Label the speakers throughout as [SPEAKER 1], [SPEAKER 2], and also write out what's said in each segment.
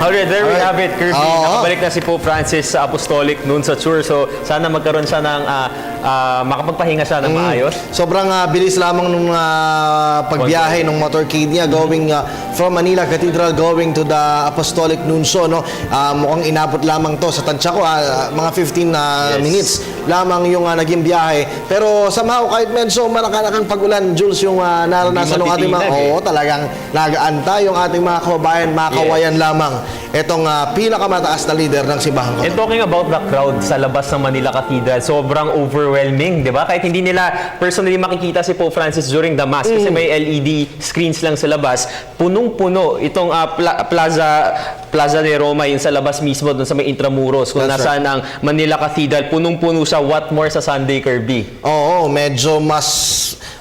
[SPEAKER 1] Alright, there we have it, Kirby.
[SPEAKER 2] Oo.
[SPEAKER 1] Nakabalik na si Pope Francis sa Apostolic Nunciature. So, sana magkaroon siya ng, makapagpahinga siya ng maayos.
[SPEAKER 2] Sobrang bilis lamang nung pagbiyahe ng motorcade niya going from Manila Cathedral going to the Apostolic Nuncio, no? Mukhang inabot lamang to sa tansya ko, mga 15 minutes lamang yung naging biyahe. Pero somehow, kahit medyo malakanakang pag-ulan, Jules, yung naranasan ng ating mga, talagang nagaanta yung ating mga kababayan, mga kawayan lamang. Itong pinakamataas na leader ng simbahan ko.
[SPEAKER 1] And talking about the crowd sa labas ng Manila Cathedral, sobrang overwhelming, di ba? Kahit hindi nila personally makikita si Pope Francis during the Mass kasi may LED screens lang sa labas, punong-puno itong Plaza de Roma, yung sa labas mismo, dun sa may Intramuros, kung nasaan ang Manila Cathedral, punong-puno siya. What more sa Sunday, Kirby?
[SPEAKER 2] Oo, medyo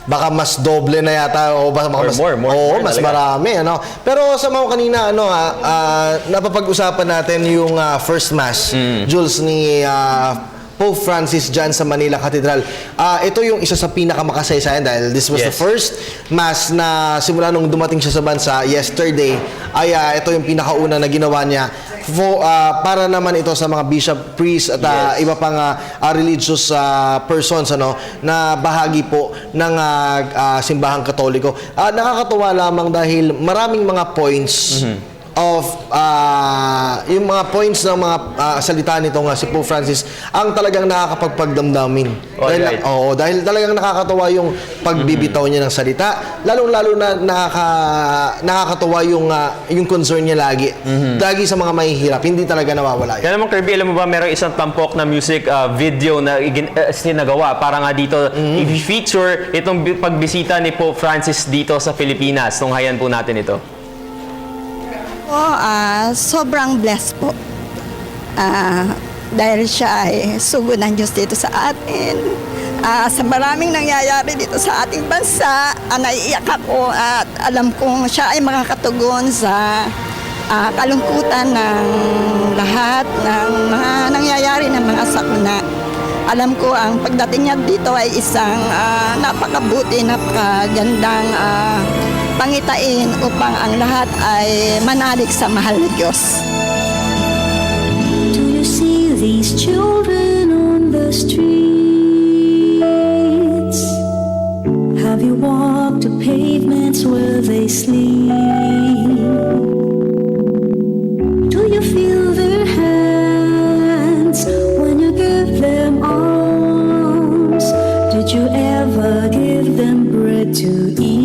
[SPEAKER 2] baka mas doble na yata o baka mas
[SPEAKER 1] more
[SPEAKER 2] mas
[SPEAKER 1] talaga.
[SPEAKER 2] marami, ano. Pero sa mga kanina napapag-usapan natin yung first mass, Jules, ni Pope Francis dyan sa Manila Cathedral. Ito yung isa sa pinakamakasaysayan dahil this was the first mass na simula nung dumating siya sa bansa yesterday, ay ito yung pinakauna na ginawa niya para naman ito sa mga bishop, priest at iba pang religious persons, ano, na bahagi po ng simbahang Katoliko. Nakakatuwa lamang dahil maraming mga points of yung mga points ng mga salita nitong si Pope Francis ang talagang nakakapagpagdamdamin. Dahil talagang nakakatawa yung pagbibitaw niya ng salita, lalong-lalo na nakakatawa yung concern niya lagi. Lagi sa mga mahihirap, hindi talaga nawawala yun.
[SPEAKER 1] Kaya naman, Kirby, alam mo ba, merong isang tampok na music video na sinagawa para nga dito i-feature itong pagbisita ni Pope Francis dito sa Pilipinas. Tunghayan po natin ito.
[SPEAKER 3] Sobrang blessed po. Dahil siya ay sugo ng Diyos dito sa atin. Sa maraming nangyayari dito sa ating bansa, naiiyak ako at alam kong siya ay makakatugon sa kalungkutan ng lahat ng mga nangyayari ng mga sakuna. Alam ko ang pagdating niya dito ay isang napakabuti, napakagandang pangitain upang ang lahat ay manalig sa mahal na Diyos.
[SPEAKER 4] Do you see these children on the streets? Have you walked the pavements where they sleep? Do you feel their hands when you give them arms? Did you ever give them bread to eat?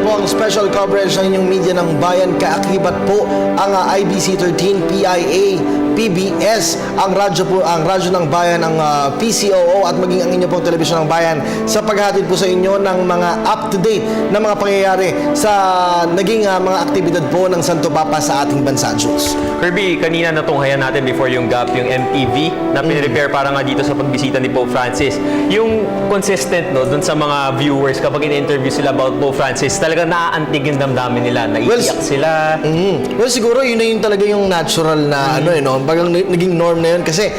[SPEAKER 2] po ang special coverage ng inyong media ng bayan. Kaakibat po ang IBC 13 PIA PBS, ang radyo ng bayan, ang PCOO at maging ang inyo pong telebisyon ng bayan sa paghatid po sa inyo ng mga up-to-date na mga pangyayari sa naging mga aktibidad po ng Santo Papa sa ating bansa, Jules.
[SPEAKER 1] Kirby, kanina natunghayan natin before yung gap, yung MTV na pinrepair para nga dito sa pagbisita ni Pope Francis. Yung consistent, no, dun sa mga viewers kapag in-interview sila about Pope Francis, talagang naaantig yung damdamin nila, naiiyak sila.
[SPEAKER 2] Well, siguro yun na yun talaga yung natural na bagang naging norm na yun kasi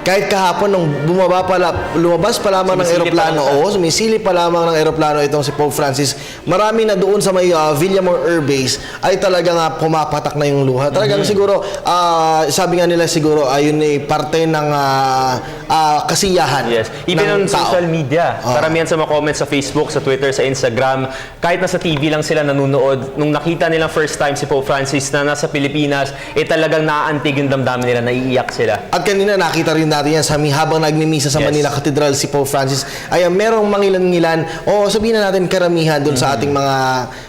[SPEAKER 2] kahit kahapon nung lumabas pa lamang ng
[SPEAKER 1] Sumisilip
[SPEAKER 2] eroplano,
[SPEAKER 1] pa lang siya.
[SPEAKER 2] sumisilip pa lamang ng eroplano itong si Pope Francis, marami na doon sa may Villamor Air Base ay talagang pumapatak na yung luha. Talagang siguro, sabi nga nila siguro, ayun ay parte ng kasiyahan
[SPEAKER 1] Yes. Even
[SPEAKER 2] ng
[SPEAKER 1] on
[SPEAKER 2] tao.
[SPEAKER 1] social media. Karamihan sa mga comments sa Facebook, sa Twitter, sa Instagram, kahit nasa TV lang sila nanonood, nung nakita nilang first time si Pope Francis na nasa Pilipinas, talagang naaantig yung damdamin nila, naiiyak sila.
[SPEAKER 2] At kanina nakita rin natin yan habang nagmimisa sa
[SPEAKER 1] Yes.
[SPEAKER 2] Manila Cathedral si Pope Francis ay merong mangilan-ngilan o sabihin na natin karamihan doon sa ating mga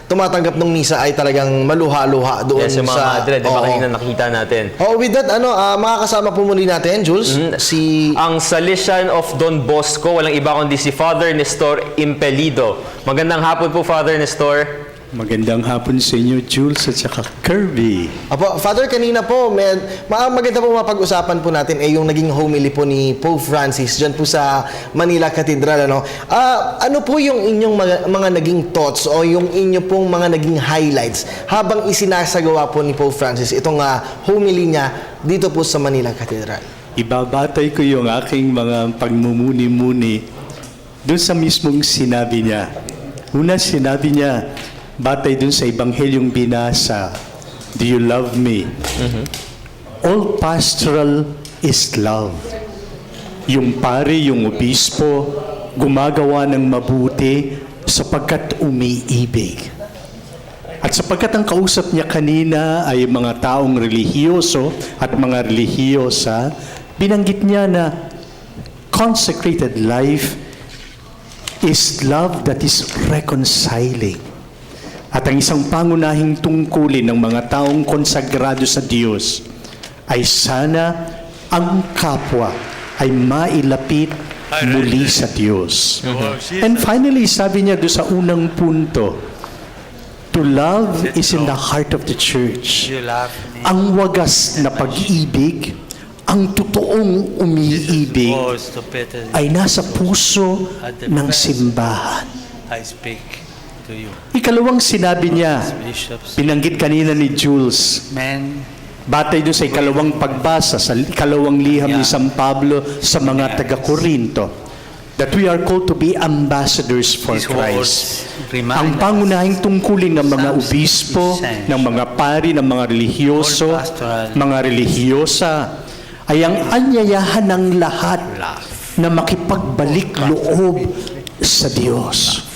[SPEAKER 2] tumatanggap ng misa ay talagang maluha-luha doon
[SPEAKER 1] Yes, yung mga
[SPEAKER 2] sa
[SPEAKER 1] madre, di ba
[SPEAKER 2] Oo.
[SPEAKER 1] kanina nakita natin.
[SPEAKER 2] With that, makakasama po muli natin, Jules, si
[SPEAKER 1] Ang Salesian of Don Bosco, walang iba kundi si Father Nestor Impelido. Magandang hapon po, Father Nestor.
[SPEAKER 5] Magandang hapon sa inyo, Jules at saka Kirby.
[SPEAKER 2] Apo, Father, kanina po, maganda po mapag-usapan po natin yung naging homily po ni Pope Francis dyan po sa Manila Cathedral. Ano po yung inyong mga naging thoughts o yung inyo pong mga naging highlights habang isinasagawa po ni Pope Francis itong homily niya dito po sa Manila Cathedral?
[SPEAKER 5] Ibabatay ko yung aking mga pagmumuni-muni doon sa mismong sinabi niya. Una, sinabi niya, batay dun sa Ebanghelyong binasa, do you love me? All pastoral is love. Yung pare, yung obispo, gumagawa ng mabuti sapagkat umiibig. At sapagkat ang kausap niya kanina ay mga taong relihiyoso at mga relihiyosa, binanggit niya na consecrated life is love that is reconciling. At ang isang pangunahing tungkulin ng mga taong konsagrado sa Diyos ay sana ang kapwa ay mailapit muli sa Diyos. And finally, sabi niya doon sa unang punto, to love is in the heart of the church. Ang wagas na pag-ibig, ang totoong umiibig ay nasa puso ng simbahan.
[SPEAKER 6] I speak to you.
[SPEAKER 5] Ikalawang sinabi niya,
[SPEAKER 6] Bishops,
[SPEAKER 5] binanggit kanina ni Jules,
[SPEAKER 6] men,
[SPEAKER 5] batay doon sa ikalawang pagbasa, sa ikalawang liham ni San Pablo sa mga taga-Korinto, that we are called to be ambassadors for
[SPEAKER 6] these
[SPEAKER 5] Christ.
[SPEAKER 6] words remind
[SPEAKER 5] Ang pangunahing tungkulin ng mga obispo, ng mga pari, ng mga relihiyoso, mga relihiyosa, ay ang anyayahan ng lahat na makipagbalik loob sa Diyos.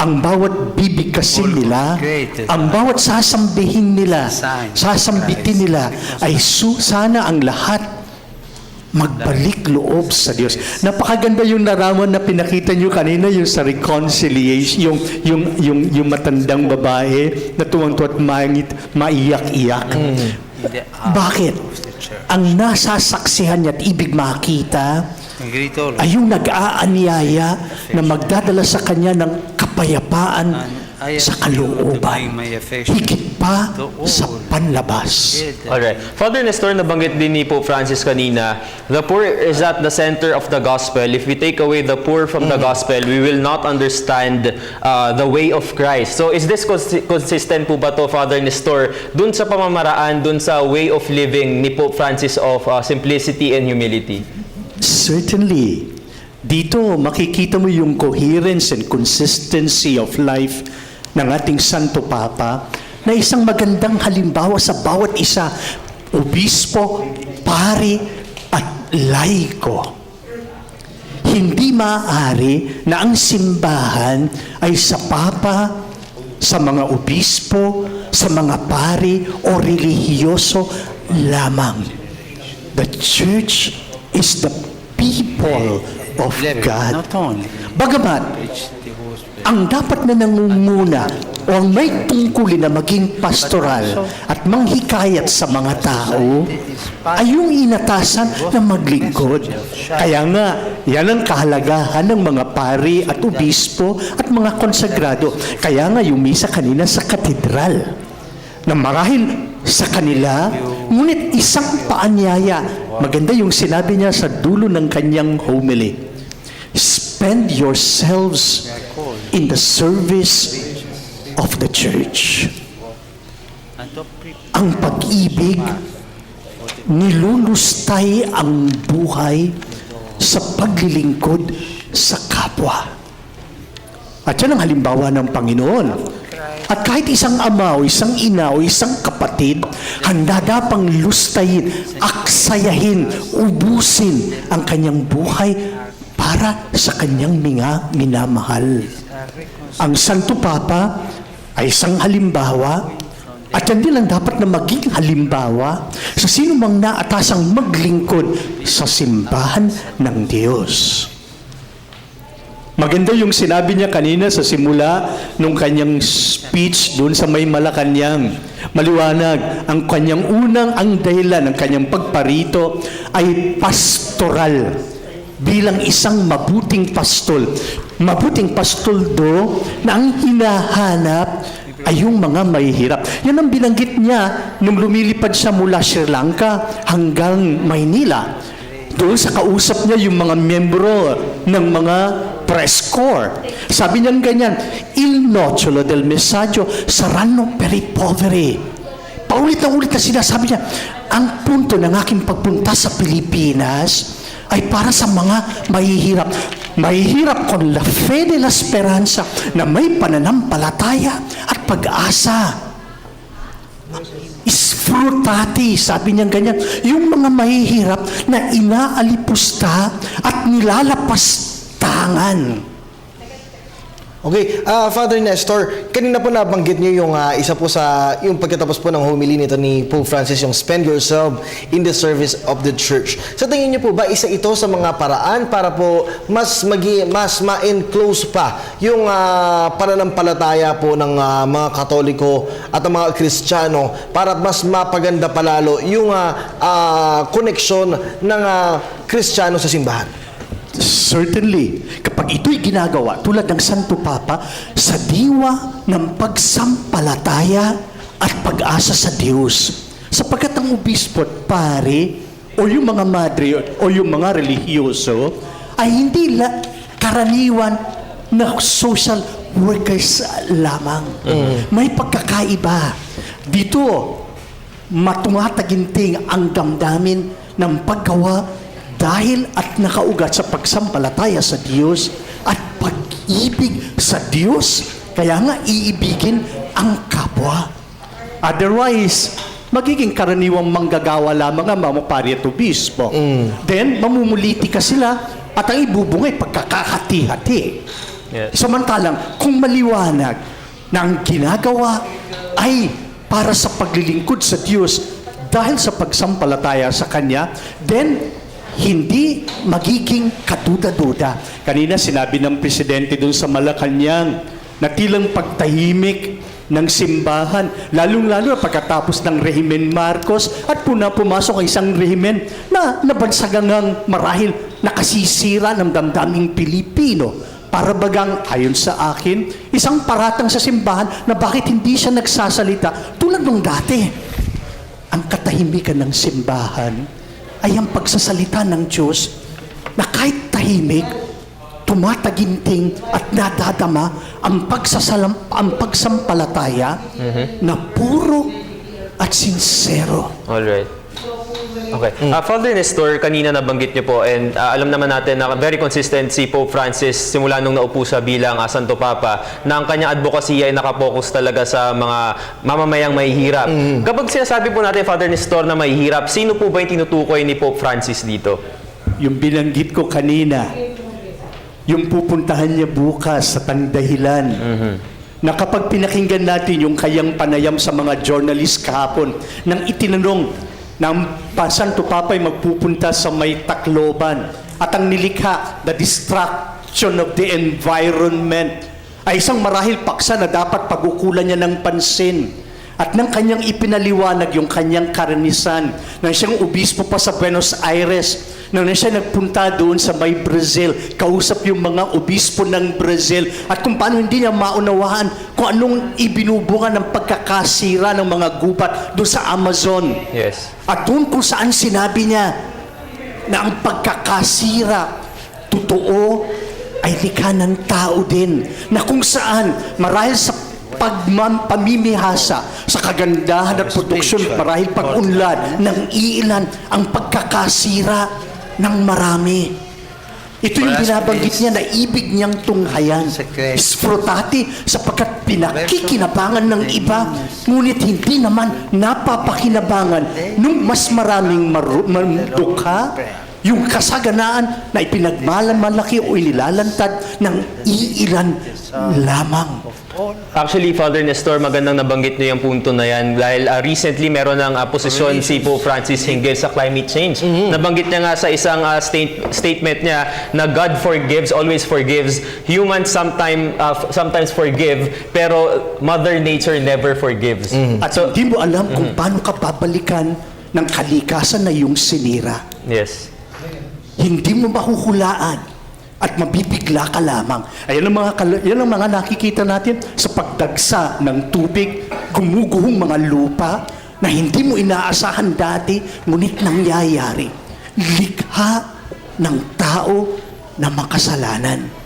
[SPEAKER 5] Ang bawat bibigkasin nila, ang bawat sasambihin nila, sasambitin nila, ay sana ang lahat magbalik loob sa Diyos. Napakaganda yung naraman na pinakita nyo kanina, yung sa reconciliation, yung matandang babae na tuwang-tuwa at maiyak-iyak. Bakit? Ang nasasaksihan niya at ibig makita ay yung nag-aanyaya na magdadala sa kanya ng kapayapaan sa kalooban, higit pa sa panlabas.
[SPEAKER 1] Alright. Father Nestor, nabanggit din ni Pope Francis kanina, the poor is at the center of the gospel. If we take away the poor from the gospel, we will not understand the way of Christ. So is this consistent po ba to, Father Nestor, dun sa pamamaraan, dun sa way of living ni Pope Francis of simplicity and humility?
[SPEAKER 5] Certainly. Dito, makikita mo yung coherence and consistency of life ng ating Santo Papa na isang magandang halimbawa sa bawat isa, obispo, pari, at laiko. Hindi maaari na ang simbahan ay sa Papa, sa mga obispo, sa mga pari o relihiyoso lamang. The church is the people of God.
[SPEAKER 6] not only
[SPEAKER 5] Bagamat ang dapat na nangunguna o ang may tungkulin na maging pastoral at manghikayat sa mga tao ay yung inatasan na maglingkod. Kaya nga, yan ang kahalagahan ng mga pari at obispo at mga konsagrado. Kaya nga yung misa kanina sa katedral na marahil sa kanila, ngunit isang paanyaya. Maganda yung sinabi niya sa dulo ng kanyang homily. Spend yourselves in the service of the church. Ang pag-ibig, nilulustay ang buhay sa paglilingkod sa kapwa. At yan ang halimbawa ng Panginoon. At kahit isang ama o isang ina o isang kapatid, handa pang lustayin, aksayahin, ubusin ang kanyang buhay para sa kanyang minamahal. Ang Santo Papa ay isang halimbawa at yan din ang dapat na maging halimbawa sa sino mang naatasang maglingkod sa simbahan ng Diyos. Maganda yung sinabi niya kanina sa simula nung kanyang speech doon sa may Malacanang. Maliwanag, ang kanyang ang dahilan ng kanyang pagparito ay pastoral. Bilang isang mabuting pastol. Mabuting pastol do na ang hinahanap ay yung mga mahihirap. Yan ang binanggit niya nung lumilipad siya mula Sri Lanka hanggang Maynila. Doon sa kausap niya yung mga miyembro ng mga press corps. Sabi niya ganyan, il nocciolo del messaggio saranno per i poveri. Paulit na ulit na sinasabi niya, ang punto ng aking pagpunta sa Pilipinas ay para sa mga mahihirap. Mahihirap con la fe de la speranza na may pananampalataya at pag-asa. Isfrutati, sabi niya ganyan, yung mga mahihirap na inaalipusta at nilalapastangan.
[SPEAKER 2] Okay, Father Nestor, kanina po nabanggit niyo yung isa po sa yung pagkatapos po ng homily nito ni Pope Francis, yung spend yourself in the service of the church. Sa tingin niyo po ba isa ito sa mga paraan para po mas ma-enclose pa yung pananampalataya po ng mga Katoliko at ang mga Kristiyano para mas mapaganda palalo yung koneksyon ng Kristiyano sa simbahan?
[SPEAKER 5] Certainly, kapag ito'y ginagawa tulad ng Santo Papa sa diwa ng pagsampalataya at pag-asa sa Diyos. Sapagkat ang obispo at pare o yung mga madre o yung mga relihiyoso ay hindi karaniwan na social workers lamang. May pagkakaiba. Dito, matumataginting ang damdamin ng paggawa dahil at nakaugat sa pagsampalataya sa Diyos at pag-ibig sa Diyos, kaya nga iibigin ang kapwa. Otherwise, magiging karaniwang manggagawa lamang ang mga pari at obispo. Then, mamumuliti ka sila at ang ibubungay pagkakahati-hati.
[SPEAKER 1] Yes.
[SPEAKER 5] Samantalang, kung maliwanag na ang ginagawa ay para sa paglilingkod sa Diyos dahil sa pagsampalataya sa Kanya, then, hindi magiging kaduda-duda. Kanina sinabi ng presidente doon sa Malacanang na tilang pagtahimik ng simbahan, lalong-lalo pagkatapos ng rehimen Marcos at pumasok ang isang rehimen na nabansagang marahil nakasisira ng damdaming Pilipino. Para bagang, ayon sa akin, isang paratang sa simbahan na bakit hindi siya nagsasalita tulad ng dati. Ang katahimikan ng simbahan ay ang pagsasalita ng Diyos na kahit tahimik, tumataginting at nadadama ang pagsampalataya na puro at sincero.
[SPEAKER 1] Alright. Okay. Father Nestor, kanina nabanggit niyo po and alam naman natin na very consistent si Pope Francis simula nung naupo siya bilang Santo Papa na ang kanyang advocacy ay nakapokus talaga sa mga mamamayang mahihirap. Kapag sinasabi po natin, Father Nestor, na mahihirap, sino po ba yung tinutukoy ni Pope Francis dito?
[SPEAKER 5] Yung binanggit ko kanina, yung pupuntahan niya bukas sa tangdahilan, na kapag pinakinggan natin yung kayang panayam sa mga journalist kahapon, nang itinanong ng Santo Papa ay magpupunta sa may Tacloban at ang nilikha, the destruction of the environment, ay isang marahil paksa na dapat pag-ukulan niya ng pansin. At nang kanyang ipinaliwanag yung kanyang karanisan, nang siyang obispo pa sa Buenos Aires, nang siya nagpunta doon sa may Brazil, kausap yung mga obispo ng Brazil, at kung paano hindi niya maunawaan kung anong ibinubunga ng pagkakasira ng mga gubat doon sa Amazon.
[SPEAKER 1] Yes.
[SPEAKER 5] At doon kung saan sinabi niya na ang pagkakasira, totoo, ay likha ng tao din, na kung saan marahil sa pamimihasa sa kagandahan at produksyon, marahil pag-unlad ng iilan ang pagkakasira ng marami. Ito yung binabanggit niya na ibig niyang tunghayan. Isfrutati sapagkat pinakikinabangan ng iba, ngunit hindi naman napapakinabangan nung mas maraming dukha, yung kasaganaan na ipinagmamalaki o inilalantad ng iilan lamang.
[SPEAKER 1] Actually, Father Nestor, magandang nabanggit niyo yung punto na yan dahil recently meron ng posisyon si Pope Francis hinggil sa climate change. Nabanggit niya nga sa isang statement niya na God forgives, always forgives. Humans sometimes forgive, pero Mother Nature never forgives.
[SPEAKER 5] At hindi mo alam kung paano ka babalikan ng kalikasan na yung sinira.
[SPEAKER 1] Yes.
[SPEAKER 5] Hindi mo mahuhulaan at mabibigla ka lamang. Ayan ang mga nakikita natin sa pagdagsa ng tubig, gumuguhong mga lupa na hindi mo inaasahan dati, ngunit nangyayari. Likha ng tao na makasalanan.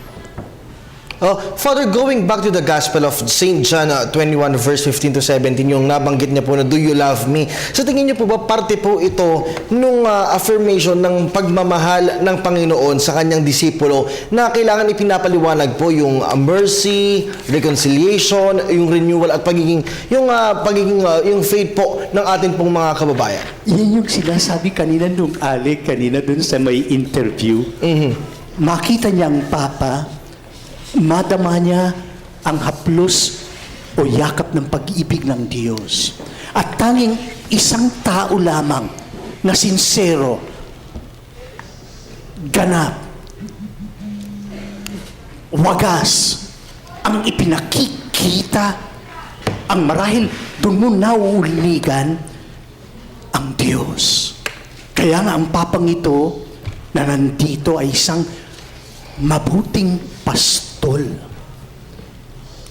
[SPEAKER 2] Father, going back to the Gospel of St. John 21 verse 15 to 17, yung nabanggit niya po na, do you love me? Sa tingin niyo po ba parte po ito nung affirmation ng pagmamahal ng Panginoon sa kanyang disipulo na kailangan ipinapaliwanag po yung mercy, reconciliation, yung renewal at yung faith po ng ating pong mga kababayan?
[SPEAKER 5] Yan yung sinasabi kanina nung kanina dun sa may interview. Makita niya ang Papa, madama niya ang haplos o yakap ng pag-ibig ng Diyos. At tanging isang tao lamang na sincero, ganap, wagas, ang ipinakikita, ang marahil doon mo nauuligan ang Diyos. Kaya nga ang papang ito na nandito ay isang mabuting pastol.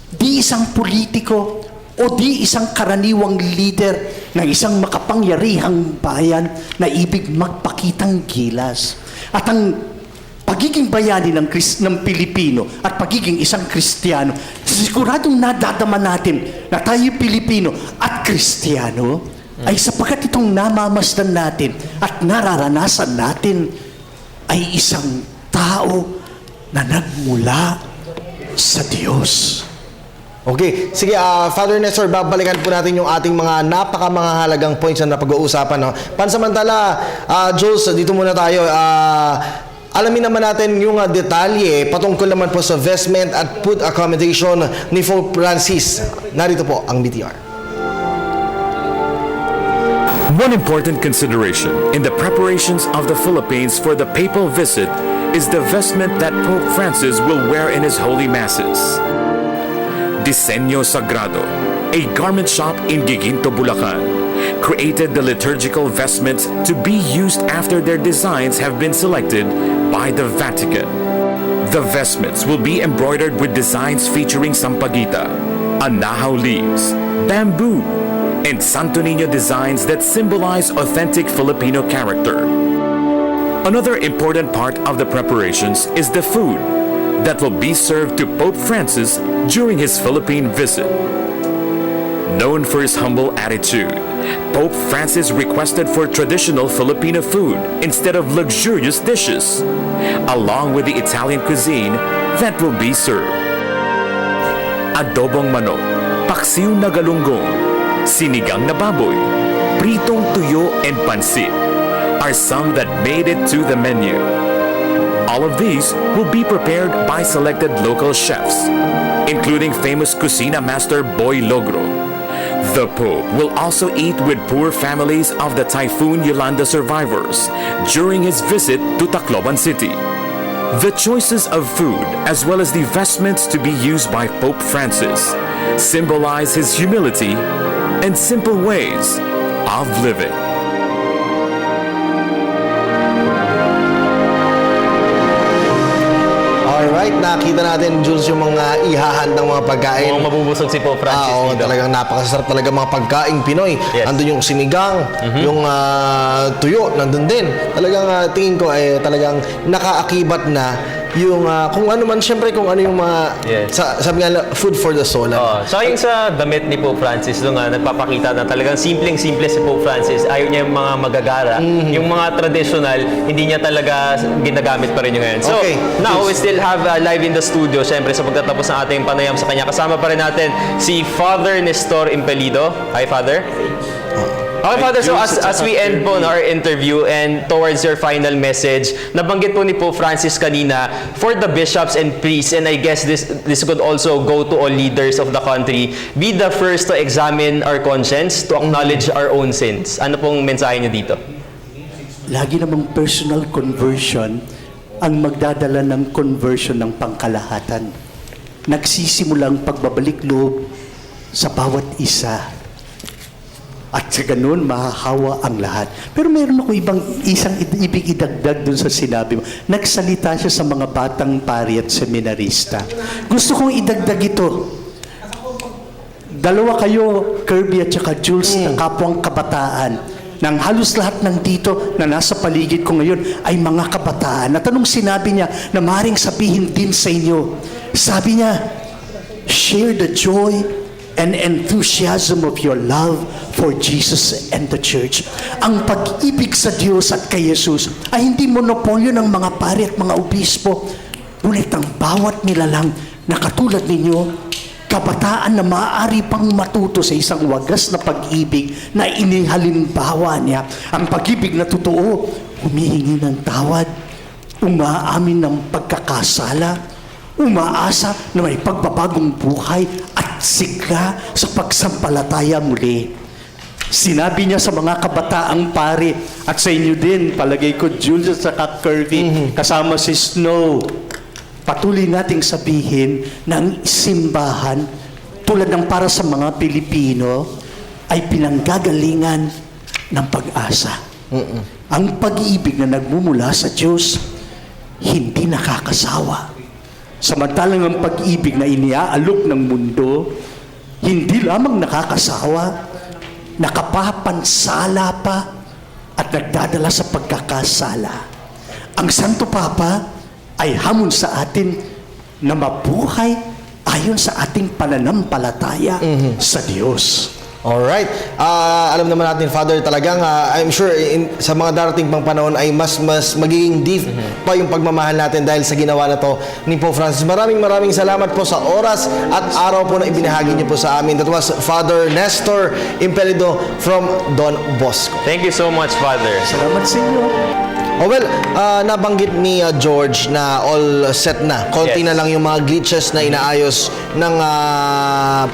[SPEAKER 5] Di isang politiko o di isang karaniwang leader ng isang makapangyarihang bayan na ibig magpakitang gilas. At ang pagiging bayani ng Pilipino at pagiging isang Kristiyano, siguradong nadadama natin na tayo Pilipino at Kristiyano ay sapagkat itong namamasdan natin at nararanasan natin ay isang tao na nagmula sa Diyos.
[SPEAKER 2] Okay, sige, Father Nestor, babalikan po natin yung ating mga napaka-mahalagang points na napag-uusapan. No? Pansamantala, Jules, dito muna tayo. Alamin naman natin yung detalye patungkol naman po sa vestment at food accommodation ni Pope Francis. Narito po ang BTR.
[SPEAKER 7] One important consideration in the preparations of the Philippines for the papal visit is the vestment that Pope Francis will wear in his holy masses. Diseño Sagrado, a garment shop in Giginto, Bulacan, created the liturgical vestments to be used after their designs have been selected by the Vatican. The vestments will be embroidered with designs featuring sampaguita, anahaw leaves, bamboo, and Santo Niño designs that symbolize authentic Filipino character. Another important part of the preparations is the food that will be served to Pope Francis during his Philippine visit. Known for his humble attitude, Pope Francis requested for traditional Filipino food instead of luxurious dishes, along with the Italian cuisine that will be served. Adobong manok, paksiw na galunggong, sinigang na baboy, pritong tuyo, and pansit are some that made it to the menu. All of these will be prepared by selected local chefs, including famous Kusina master Boy Logro. The Pope will also eat with poor families of the Typhoon Yolanda survivors during his visit to Tacloban City. The choices of food, as well as the vestments to be used by Pope Francis, symbolize his humility and simple ways of living.
[SPEAKER 2] Alright, nakita natin, Jules, yung mga ihahandang mga pagkain.
[SPEAKER 1] Mukhang mabubusog si Pope Francis
[SPEAKER 2] Oo,
[SPEAKER 1] dito.
[SPEAKER 2] talagang napakasarap talaga mga pagkaing Pinoy.
[SPEAKER 1] Yes.
[SPEAKER 2] Andun yung sinigang, yung tuyo, nandun din. Talagang tingin ko ay talagang nakaakibat na yung kung ano man, syempre kung ano yung mga,
[SPEAKER 1] Yes.
[SPEAKER 2] sabi nga, food for the soul.
[SPEAKER 1] Oo. So yung sa damit ni Pope Francis, doon nga nagpapakita na talagang simpleng-simple si Pope Francis. Ayaw niya yung mga magagara. Yung mga traditional, hindi niya talaga ginagamit pa rin yung ngayon. So,
[SPEAKER 2] Okay.
[SPEAKER 1] now we still have live in the studio, syempre sa pagtatapos ng ating panayam sa kanya. Kasama pa rin natin si Father Nestor Impelido. Hi, Father. Okay, Father, so as we end po our interview and towards your final message, nabanggit po ni Pope Francis kanina for the bishops and priests, and I guess this could also go to all leaders of the country, be the first to examine our conscience, to acknowledge our own sins. Ano pong mensahe niyo dito?
[SPEAKER 5] Lagi namang personal conversion ang magdadala ng conversion ng pangkalahatan. Nagsisimulang pagbabalik loob sa bawat isa. At sa ganun, mahahawa ang lahat. Pero meron ako isang ibig idagdag dun sa sinabi mo. Nagsalita siya sa mga batang pari at seminarista. Gusto kong idagdag ito. Dalawa kayo, Kirby at saka Jules, na kapwang kabataan. Nang halos lahat ng dito na nasa paligid ko ngayon ay mga kabataan. At anong sinabi niya na maaaring sabihin din sa inyo? Sabi niya, share the joy and enthusiasm of your love for Jesus and the Church. Ang pag-ibig sa Diyos at kay Jesus ay hindi monopolyo ng mga pari at mga obispo. Ngunit ang bawat nilalang na katulad ninyo, kabataan na maaari pang matuto sa isang wagas na pag-ibig na inihalimbawa niya. Ang pag-ibig na totoo, humihingi ng tawad, umaamin ng pagkakasala, umaasa na may pagbabagong buhay at sigla sa pagsampalataya muli. Sinabi niya sa mga kabataang pari at sa inyo din, palagay ko, Jules at saka Kirby, kasama si Snow, patuloy nating sabihin na ang simbahan, tulad ng para sa mga Pilipino, ay pinanggagalingan ng pag-asa. Ang pag-ibig na nagmumula sa Diyos, hindi nakakasawa. Samantalang ang pag-ibig na iniaalok ng mundo, hindi lamang nakakasawa, nakapapansala pa at nagdadala sa pagkakasala. Ang Santo Papa ay hamon sa atin na mabuhay ayon sa ating pananampalataya sa Diyos.
[SPEAKER 2] Alright. Alam naman natin, Father, talagang I'm sure sa mga darating pang panahon ay mas magiging deep pa yung pagmamahal natin dahil sa ginawa na to ni Pope Francis. Maraming salamat po sa oras at araw po na ibinahagi niyo po sa amin. That was Father Nestor Impelido from Don Bosco.
[SPEAKER 1] Thank you so much, Father.
[SPEAKER 5] Salamat sa inyo.
[SPEAKER 2] Oh well, nabanggit ni George na all set na. Konti
[SPEAKER 1] Yes.
[SPEAKER 2] na lang yung mga glitches na inaayos ng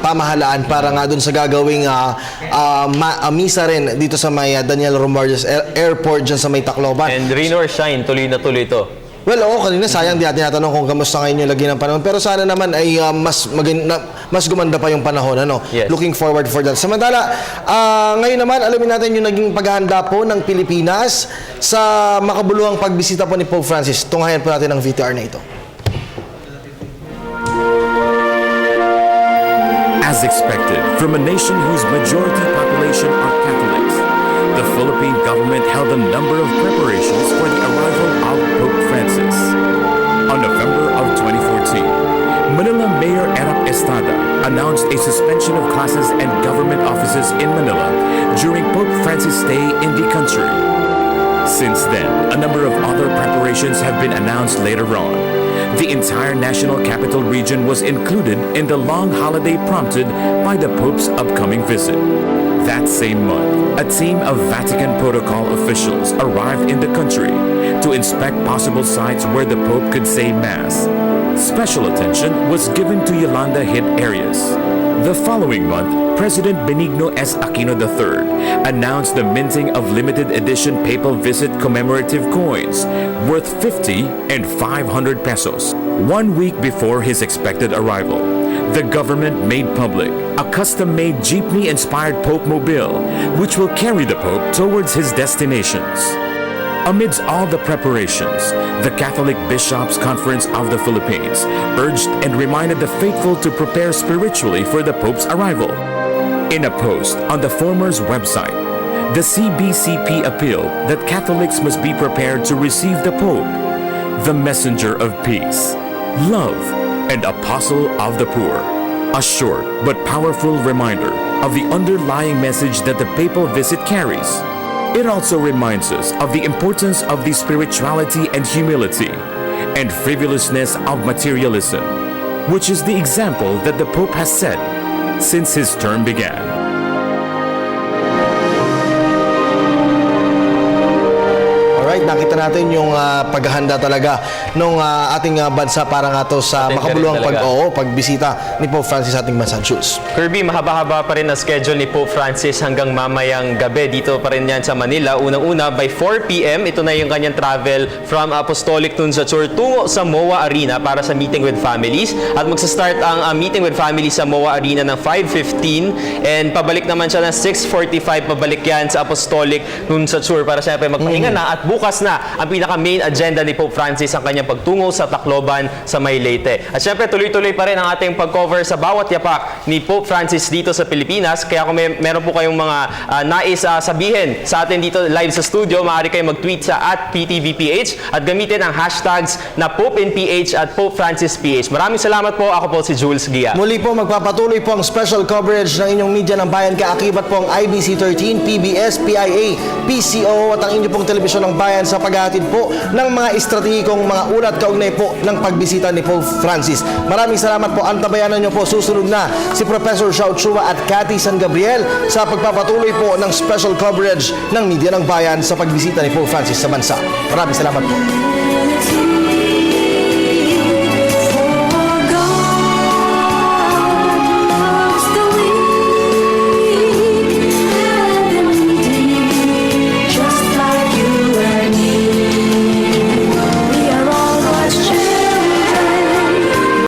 [SPEAKER 2] pamahalaan para nga dun sa gagawing misa rin dito sa may Daniel Romualdez Airport dyan sa may Tacloban.
[SPEAKER 1] And rain or shine, tuloy na tuloy to.
[SPEAKER 2] Well, oo, kanina sayang di natin natanong kung kamusta ngayon yung lagi ng panahon. Pero sana naman ay mas gumanda pa yung panahon. Ano?
[SPEAKER 1] Yes.
[SPEAKER 2] Looking forward for that. Samantala, ngayon naman, alamin natin yung naging paghahanda po ng Pilipinas sa makabuluhang pagbisita po ni Pope Francis. Tunghayan po natin ang VTR na ito.
[SPEAKER 7] As expected, from a nation whose majority population are Catholics, the Philippine government held a number of preparations for the arrival of Pope Francis. On November of 2014, Manila Mayor Erap Estrada announced a suspension of classes and government offices in Manila during Pope Francis' stay in the country. Since then, a number of other preparations have been announced later on. The entire national capital region was included in the long holiday prompted by the Pope's upcoming visit. That same month, a team of Vatican protocol officials arrived in the country to inspect possible sites where the Pope could say Mass. Special attention was given to Yolanda-hit areas. The following month, President Benigno S. Aquino III announced the minting of limited edition papal visit commemorative coins worth 50 and 500 pesos. 1 week before his expected arrival, the government made public a custom-made jeepney-inspired Pope Mobile, which will carry the Pope towards his destinations. Amidst all the preparations, the Catholic Bishops' Conference of the Philippines urged and reminded the faithful to prepare spiritually for the Pope's arrival. In a post on the former's website, the CBCP appealed that Catholics must be prepared to receive the Pope, the messenger of peace, love, and apostle of the poor. A short but powerful reminder of the underlying message that the papal visit carries. It also reminds us of the importance of the spirituality and humility and frivolousness of materialism, which is the example that the Pope has set since his term began.
[SPEAKER 2] Alright, nakita natin yung paghahanda talaga ng ating bansa para nga to sa
[SPEAKER 1] Attended
[SPEAKER 2] makabuluhang
[SPEAKER 1] talaga.
[SPEAKER 2] pagbisita ni Pope Francis sa ating bansa. Jules.
[SPEAKER 1] Kirby, mahaba-haba pa rin ang schedule ni Pope Francis hanggang mamayang gabi. Dito pa rin yan sa Manila. Unang-una, by 4 p.m., ito na yung kanyang travel from Apostolic Nunciature tungo sa MOA Arena para sa meeting with families. At magsa-start ang meeting with families sa MOA Arena ng 5:15 and pabalik naman siya ng 6:45. Pabalik yan sa Apostolic Nunciature para siyempre magpahinga na at bukas na ang pinaka-main agenda ni Pope Francis ang kanyang pagtungo sa Tacloban sa May Leyte. At syempre tuloy-tuloy pa rin ang ating pag-cover sa bawat yapak ni Pope Francis dito sa Pilipinas. Kaya kung meron po kayong mga nais sabihin sa atin dito live sa studio, maaari kayo mag-tweet sa @PTVPH at gamitin ang hashtags na PopeInPH at Pope Francis PH. Maraming salamat po. Ako po si Jules Gia.
[SPEAKER 2] Muli po, magpapatuloy po ang special coverage ng inyong media ng bayan. Kaakibat po ang IBC 13, PBS, PIA, PCO at ang inyong pong telebisyon ng bayan sa paghahatid po ng mga estratehikong mga ulat kaugnay po ng pagbisita ni Pope Francis. Maraming salamat po. Antabayanan nyo po susunod na si Professor Xiao Chua at Cathy San Gabriel sa pagpapatuloy po ng special coverage ng media ng bayan sa pagbisita ni Pope Francis sa bansa. Maraming salamat po.